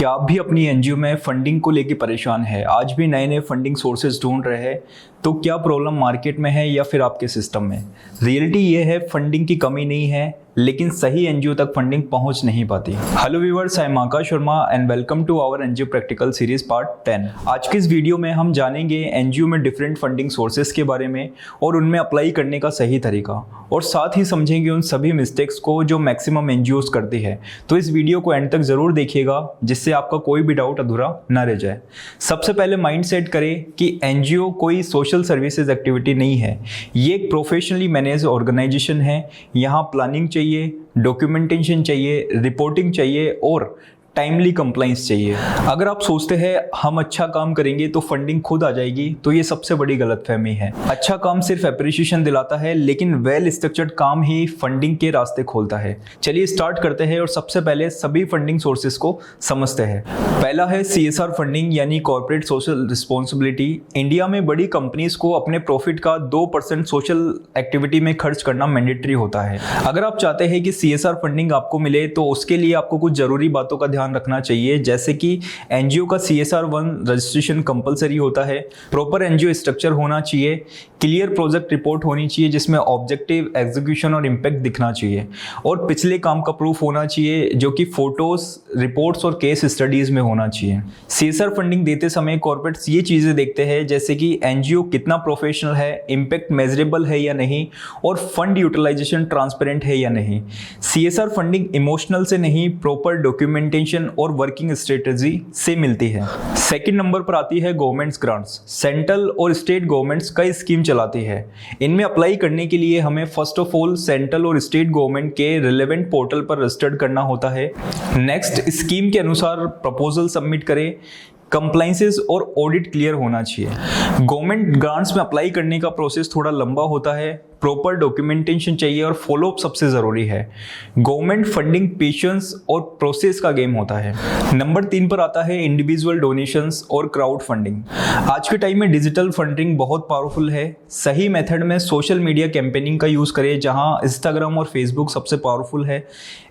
क्या आप भी अपनी एनजीओ में फंडिंग को लेकर परेशान है? आज भी नए नए फंडिंग सोर्सेज ढूंढ रहे हैं, तो क्या प्रॉब्लम मार्केट में है या फिर आपके सिस्टम में? रियलिटी ये है, फंडिंग की कमी नहीं है, लेकिन सही एनजीओ तक फंडिंग पहुंच नहीं पाती। Hello viewers, I am Aakash Sharma and welcome to our NGO practical series part 10। आज के इस वीडियो में हम जानेंगे एनजीओ में डिफरेंट फंडिंग सोर्सेज के बारे में और उनमें अप्लाई करने का सही तरीका, और साथ ही समझेंगे उन सभी मिस्टेक्स को जो मैक्सिमम एनजीओज करती है। तो इस वीडियो को एंड तक जरूर देखिएगा, जिससे आपका कोई भी डाउट अधूरा ना रह जाए। सबसे पहले माइंड सेट करें कि एनजीओ कोई सोशल सर्विसेज एक्टिविटी नहीं है, ये एक प्रोफेशनली मैनेज ऑर्गेनाइजेशन है। यहाँ प्लानिंग चाहिए, डॉक्यूमेंटेशन चाहिए, रिपोर्टिंग चाहिए और टाइमली कंप्लाइंस चाहिए। अगर आप सोचते हैं हम अच्छा काम करेंगे तो फंडिंग खुद आ जाएगी, तो ये सबसे बड़ी गलतफहमी है। अच्छा काम सिर्फ एप्रिसिएशन दिलाता है, लेकिन वेल स्ट्रक्चर्ड काम ही फंडिंग के रास्ते खोलता है। चलिए स्टार्ट करते हैं और सबसे पहले सभी फंडिंग सोर्सेज को समझते हैं। पहला है CSR फंडिंग, यानी कॉर्पोरेट सोशल रिस्पॉन्सिबिलिटी। इंडिया में बड़ी कंपनीज को अपने प्रॉफिट का 2% सोशल एक्टिविटी में खर्च करना मैंडेटरी होता है। अगर आप चाहते हैं कि CSR फंडिंग आपको मिले, तो उसके लिए आपको कुछ जरूरी बातों का ध्यान रखना चाहिए, जैसे कि एनजीओ का CSR 1 रजिस्ट्रेशन कंपलसरी होता है, प्रॉपर एनजीओ स्ट्रक्चर होना चाहिए, क्लियर प्रोजेक्ट रिपोर्ट होनी चाहिए जिसमें ऑब्जेक्टिव, एग्जीक्यूशन और इम्पैक्ट दिखना चाहिए, और पिछले काम का प्रूफ होना चाहिए जो कि फोटोज, रिपोर्ट्स और केस स्टडीज में होना चाहिए। CSR फंडिंग देते समय कॉर्पोरेट्स ये चीजें देखते हैं, जैसे कि एनजीओ कितना प्रोफेशनल है, इम्पैक्ट मेजरेबल है या नहीं, और फंड यूटिलाइजेशन ट्रांसपेरेंट है या नहीं। CSR फंडिंग इमोशनल से नहीं, प्रॉपर डॉक्यूमेंटेशन और वर्किंग स्ट्रेटजी से मिलती है। सेकंड नंबर पर आती है गवर्नमेंट्स ग्रांट्स। सेंट्रल और स्टेट गवर्नमेंट्स कई स्कीम चलाती है। इनमें अप्लाई करने के लिए हमें फर्स्ट ऑफ ऑल सेंट्रल और स्टेट गवर्नमेंट के रिलेवेंट पोर्टल पर रजिस्टर्ड करना होता है। नेक्स्ट, स्कीम के अनुसार प्रपोजल सबमिट करें, कंप्लाइंसेस और ऑडिट क्लियर होना चाहिए। गवर्नमेंट ग्रांट्स में अप्लाई करने का प्रोसेस थोड़ा लंबा होता है, प्रॉपर डॉक्यूमेंटेशन चाहिए और फॉलोअप सबसे ज़रूरी है। गवर्नमेंट फंडिंग पेशेंस और प्रोसेस का गेम होता है। नंबर 3 पर आता है इंडिविजुअल डोनेशंस और क्राउड फंडिंग। आज के टाइम में डिजिटल फंडिंग बहुत पावरफुल है। सही मेथड में सोशल मीडिया कैंपेनिंग का यूज़ करें, जहां इंस्टाग्राम और फेसबुक सबसे पावरफुल है।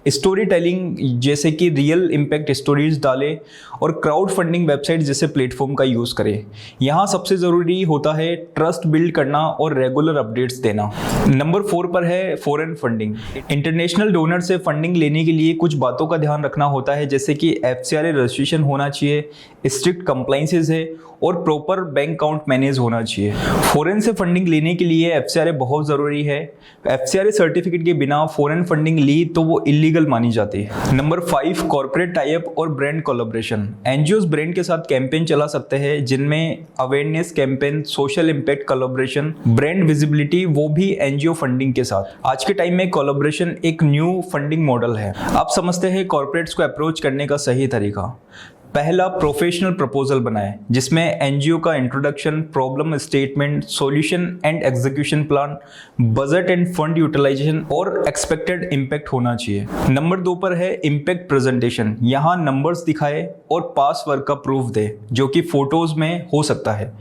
स्टोरी टेलिंग जैसे कि रियल इम्पैक्ट स्टोरीज डालें, और क्राउड फंडिंग वेबसाइट जैसे प्लेटफॉर्म का यूज़ करें। यहाँ सबसे ज़रूरी होता है ट्रस्ट बिल्ड करना और रेगुलर अपडेट्स देना। नंबर 4 पर है फॉरेन फंडिंग। इंटरनेशनल डोनर से फंडिंग लेने के लिए कुछ बातों का ध्यान रखना होता है, जैसे कि FCRA रजिस्ट्रेशन होना चाहिए, स्ट्रिक्ट कंप्लाइंसेस है और प्रॉपर बैंक अकाउंट मैनेज होना चाहिए। फॉरेन से फंडिंग लेने के लिए FCRA बहुत ज़रूरी है। FCRA सर्टिफिकेट के बिना फॉरेन फंडिंग ली तो वो इलीगल मानी जाती है। नंबर 5, कॉर्पोरेट टाई अप और ब्रांड कोलैबोरेशन। एनजीओज ब्रांड के साथ कैंपेन चला सकते हैं, जिनमें awareness campaign, social impact collaboration, brand visibility, वो भी एनजीओ फंडिंग के साथ। आज के टाइम में कोलैबोरेशन एक न्यू फंडिंग मॉडल है। आप समझते हैं कॉर्पोरेट्स को अप्रोच करने का सही तरीका। पहला, प्रोफेशनल प्रपोजल बनाएं, जिसमें एनजीओ का introduction, problem statement, solution and execution plan, budget and fund utilisation और एक्सपेक्टेड इम्पैक्ट होना चाहिए। नंबर 2 पर है इम्पैक्ट प्रेजेंटेशन। यहाँ नंबर्स दिखाए और पास वर्क का प्रूफ दे, जो कि फोटोज में हो सकता है।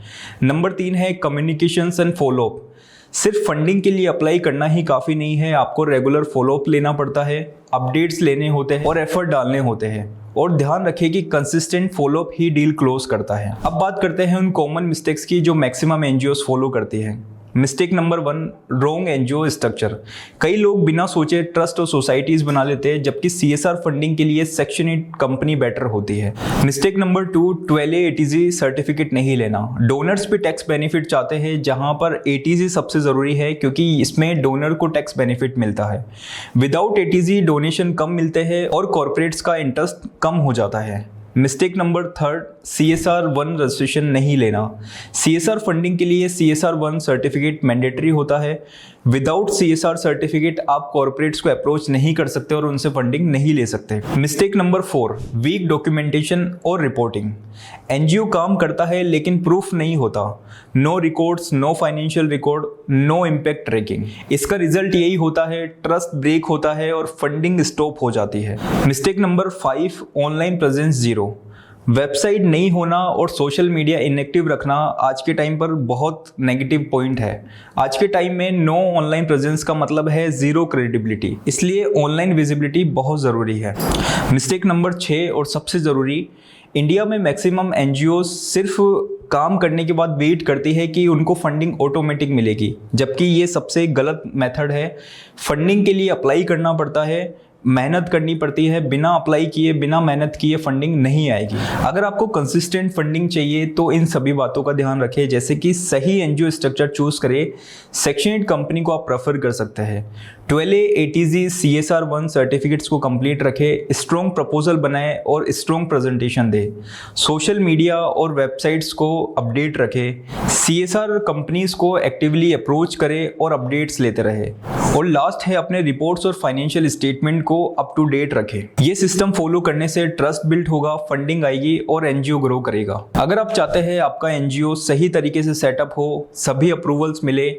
नंबर 3 है कम्युनिकेशंस एंड फॉलोअप। सिर्फ फंडिंग के लिए अप्लाई करना ही काफ़ी नहीं है, आपको रेगुलर फॉलोअप लेना पड़ता है, अपडेट्स लेने होते हैं और एफर्ट डालने होते हैं। और ध्यान रखिए कि कंसिस्टेंट फॉलोअप ही डील क्लोज करता है। अब बात करते हैं उन कॉमन मिस्टेक्स की जो मैक्सिमम एनजीओज फॉलो करती हैं। Mistake number 1, wrong NGO structure. कई लोग बिना सोचे ट्रस्ट और सोसाइटीज बना लेते हैं, जबकि CSR फंडिंग के लिए सेक्शन 8 कंपनी बेटर होती है। Mistake number 2, 12A ATG certificate नहीं लेना। डोनर्स भी टैक्स बेनिफिट चाहते हैं, जहां पर ATG सबसे जरूरी है, क्योंकि इसमें डोनर को टैक्स बेनिफिट मिलता है। विदाउट ATG डोनेशन कम मिलते हैं और कॉर्पोरेट्स का इंटरेस्ट कम हो जाता है। मिस्टेक नंबर 3, CSR 1 रजिस्ट्रेशन नहीं लेना। CSR फंडिंग के लिए CSR 1 सर्टिफिकेट मैंडेटरी होता है। विदाउट CSR सर्टिफिकेट आप कॉर्पोरेट्स को अप्रोच नहीं कर सकते और उनसे फंडिंग नहीं ले सकते। मिस्टेक नंबर 4, वीक डॉक्यूमेंटेशन और रिपोर्टिंग। एनजीओ काम करता है लेकिन प्रूफ नहीं होता। No records, no financial record, no impact tracking. इसका रिजल्ट यही होता है, ट्रस्ट ब्रेक होता है और फंडिंग स्टॉप हो जाती है। Mistake number 5, online presence 0। Website नहीं होना और सोशल मीडिया इनएक्टिव रखना आज के टाइम पर बहुत नेगेटिव पॉइंट है। आज के टाइम में नो ऑनलाइन प्रेजेंस का मतलब है जीरो क्रेडिबिलिटी, इसलिए ऑनलाइन विजिबिलिटी बहुत ज़रूरी है। मिस्टेक नंबर 6 और सबसे ज़रूरी, इंडिया में मैक्सिमम एनजीओ सिर्फ काम करने के बाद वेट करती है कि उनको फंडिंग ऑटोमेटिक मिलेगी, जबकि ये सबसे गलत मेथड है। फंडिंग के लिए अप्लाई करना पड़ता है, मेहनत करनी पड़ती है। बिना अप्लाई किए, बिना मेहनत किए फंडिंग नहीं आएगी। अगर आपको कंसिस्टेंट फंडिंग चाहिए तो इन सभी बातों का ध्यान रखें, जैसे कि सही एनजीओ स्ट्रक्चर चूज करें। सेक्शन 8 कंपनी को आप प्रेफर कर सकते हैं। 12A ATG CSR 1 सर्टिफिकेट्स को कंप्लीट रखें, स्ट्रॉन्ग प्रपोजल बनाएं और स्ट्रॉन्ग प्रेजेंटेशन दें। सोशल मीडिया और वेबसाइट्स को अपडेट रखें। CSR कंपनीज को एक्टिवली अप्रोच करें और अपडेट्स लेते रहे। और लास्ट है, अपने रिपोर्ट्स और फाइनेंशियल स्टेटमेंट को अप टू डेट रखें। ये सिस्टम फॉलो करने से ट्रस्ट बिल्ड होगा, फंडिंग आएगी और एनजीओ ग्रो करेगा। अगर आप चाहते हैं आपका एनजीओ सही तरीके से सेटअप हो, सभी अप्रूवल्स मिले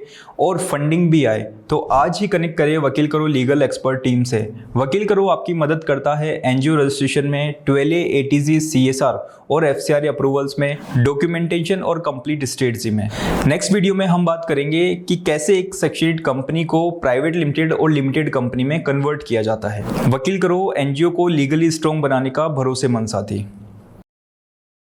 और फंडिंग भी आए, तो आज ही कनेक्ट करें वकील करो लीगल एक्सपर्ट टीम से। वकील करो आपकी मदद करता है एनजीओ रजिस्ट्रेशन में, 12A ATG CSR और FCRA अप्रूवल्स में, डॉक्यूमेंटेशन और कंप्लीट स्ट्रेटजी में। नेक्स्ट वीडियो में हम बात करेंगे कि कैसे एक सेक्शन 8 कंपनी को प्राइवेट लिमिटेड और लिमिटेड कंपनी में कन्वर्ट किया जाता है। वकील करो एनजीओ को लीगली स्ट्रॉन्ग बनाने का भरोसेमंद साथी।